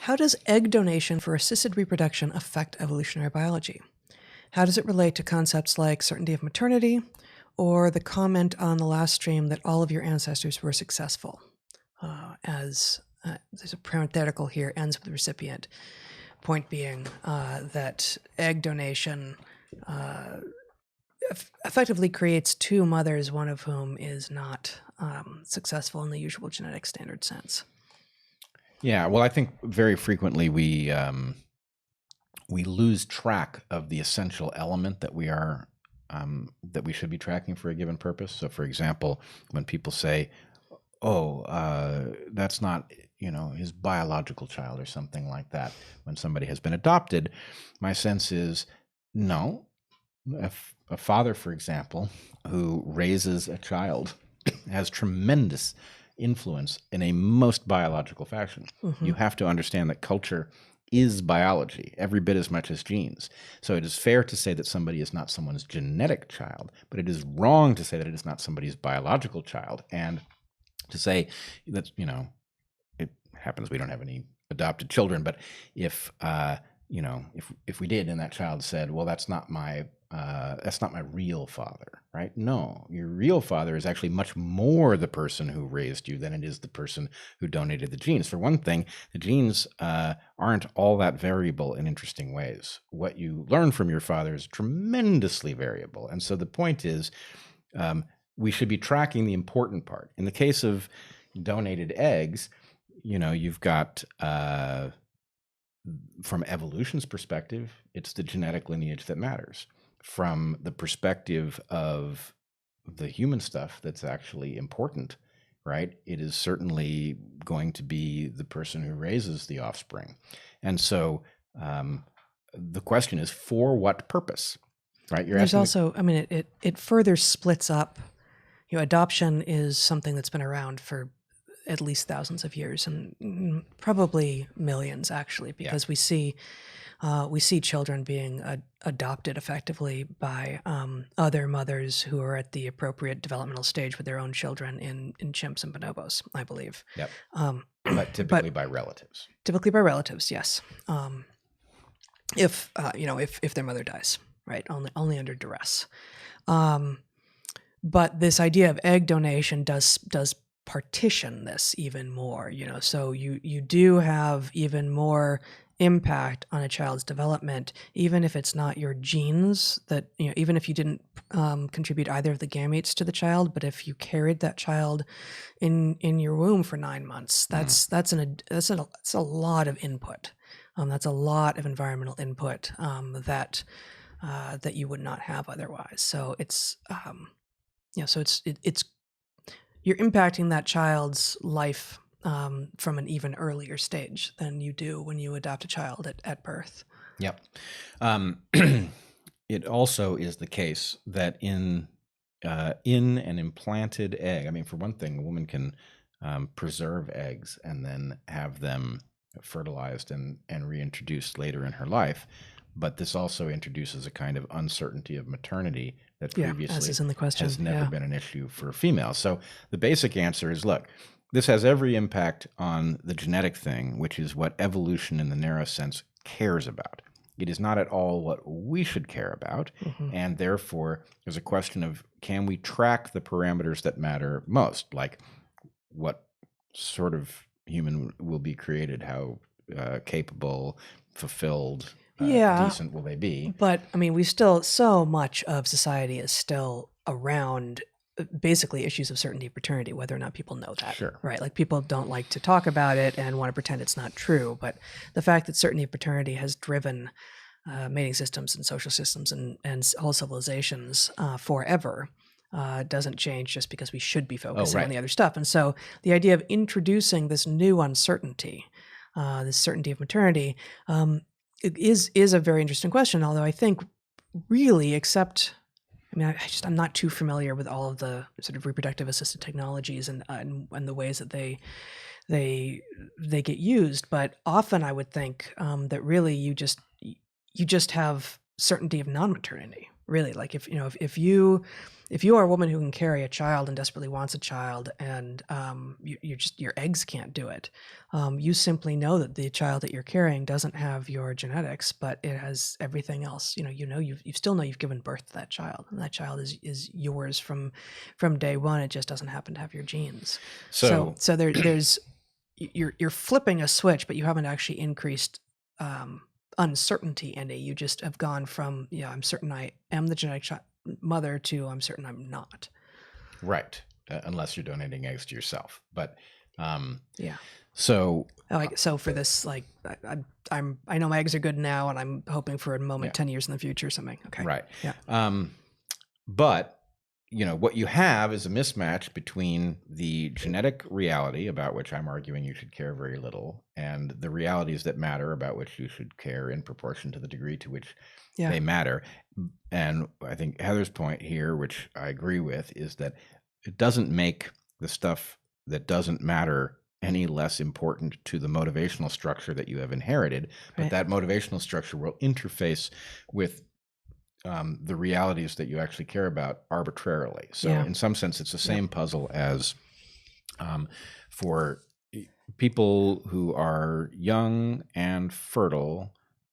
How does egg donation for assisted reproduction affect evolutionary biology? How does it relate to concepts like certainty of maternity or the comment on the last stream that all of your ancestors were successful? There's a parenthetical here, ends with the recipient. Point being that egg donation effectively creates two mothers, one of whom is not successful in the usual genetic standard sense. Yeah, well, I think very frequently we lose track of the essential element that we are that we should be tracking for a given purpose. So, for example, when people say, "Oh, that's not his biological child" or something like that, when somebody has been adopted, my sense is no. A father, for example, who raises a child has tremendous influence in a most biological fashion. Mm-hmm. You have to understand that culture is biology every bit as much as genes. So it is fair to say that somebody is not someone's genetic child, but it is wrong to say that it is not somebody's biological child. And to say that, it happens we don't have any adopted children, but if we did and that child said, well, that's not my real father, right? No, your real father is actually much more the person who raised you than it is the person who donated the genes. For one thing, the genes aren't all that variable in interesting ways. What you learn from your father is tremendously variable. And so the point is, we should be tracking the important part. In the case of donated eggs, you've got, from evolution's perspective, it's the genetic lineage that matters. From the perspective of the human stuff that's actually important, right? It is certainly going to be the person who raises the offspring. And so the question is, for what purpose, right? There's also, it further splits up. Adoption is something that's been around for at least thousands of years, and probably millions, actually, because we see children being adopted effectively by other mothers who are at the appropriate developmental stage with their own children in chimps and bonobos, I believe. Yep. But typically by relatives. Typically by relatives, yes. If their mother dies, right? Only under duress. But this idea of egg donation does partition this even more, so you do have even more impact on a child's development, even if it's not your genes that, even if you didn't contribute either of the gametes to the child, but if you carried that child in your womb for 9 months, that's a lot of input. That's a lot of environmental input that you would not have otherwise. So it's you're impacting that child's life from an even earlier stage than you do when you adopt a child at birth. Yep. It also is the case that in an implanted egg, for one thing, a woman can preserve eggs and then have them fertilized and reintroduced later in her life. But this also introduces a kind of uncertainty of maternity that previously as is in the question. has never been an issue for females. So the basic answer is, look, this has every impact on the genetic thing, which is what evolution in the narrow sense cares about. It is not at all what we should care about. Mm-hmm. And therefore, there's a question of, can we track the parameters that matter most? Like what sort of human will be created, how capable, fulfilled, decent will they be? But we still, so much of society is still around basically issues of certainty of paternity, whether or not people know that. Sure. Right? Like, people don't like to talk about it and want to pretend it's not true. But the fact that certainty of paternity has driven mating systems and social systems and whole civilizations forever doesn't change just because we should be focusing on the other stuff. And so the idea of introducing this new uncertainty, this certainty of maternity, it is a very interesting question, although I think really, I'm not too familiar with all of the sort of reproductive assisted technologies and the ways that they get used, but often I would think that really you just have certainty of non-maternity, really. Like if you are a woman who can carry a child and desperately wants a child, and your eggs can't do it, you simply know that the child that you're carrying doesn't have your genetics, but it has everything else. You still know you've given birth to that child, and that child is yours from day one. It just doesn't happen to have your genes. So there's you're flipping a switch, but you haven't actually increased uncertainty any. You just have gone from, I'm certain I am the genetic mother to I'm certain I'm not. Right. Unless you're donating eggs to yourself. But yeah. So so for this, like, I know my eggs are good now, and I'm hoping for a moment 10 years in the future or something. Okay. Right. Yeah. But what you have is a mismatch between the genetic reality, about which I'm arguing you should care very little, and the realities that matter, about which you should care in proportion to the degree to which they matter. And I think Heather's point here, which I agree with, is that it doesn't make the stuff that doesn't matter any less important to the motivational structure that you have inherited, but that motivational structure will interface with the realities that you actually care about arbitrarily. So in some sense, it's the same puzzle as for people who are young and fertile,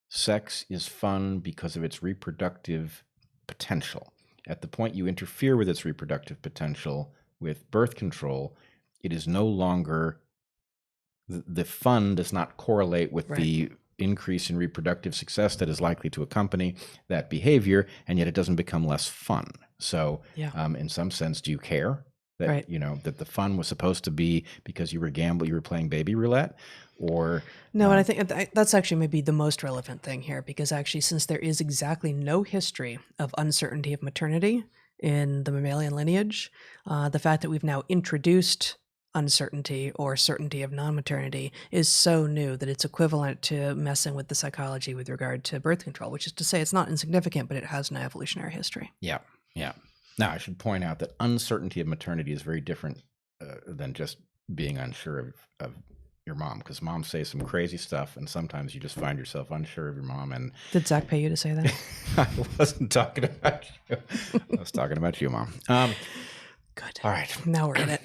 sex is fun because of its reproductive potential. At the point you interfere with its reproductive potential with birth control, it is no longer, the fun does not correlate with the increase in reproductive success that is likely to accompany that behavior, and yet it doesn't become less fun. So in some sense, do you care that that the fun was supposed to be because you were playing baby roulette? Or no, and I think that's actually maybe the most relevant thing here, because actually, since there is exactly no history of uncertainty of maternity in the mammalian lineage, the fact that we've now introduced uncertainty or certainty of non-maternity is so new that it's equivalent to messing with the psychology with regard to birth control, which is to say it's not insignificant, but it has no evolutionary history. Yeah. Now, I should point out that uncertainty of maternity is very different than just being unsure of your mom, because moms say some crazy stuff, and sometimes you just find yourself unsure of your mom. And did Zach pay you to say that? I wasn't talking about you. I was talking about you, Mom. Good. All right. Now we're in it.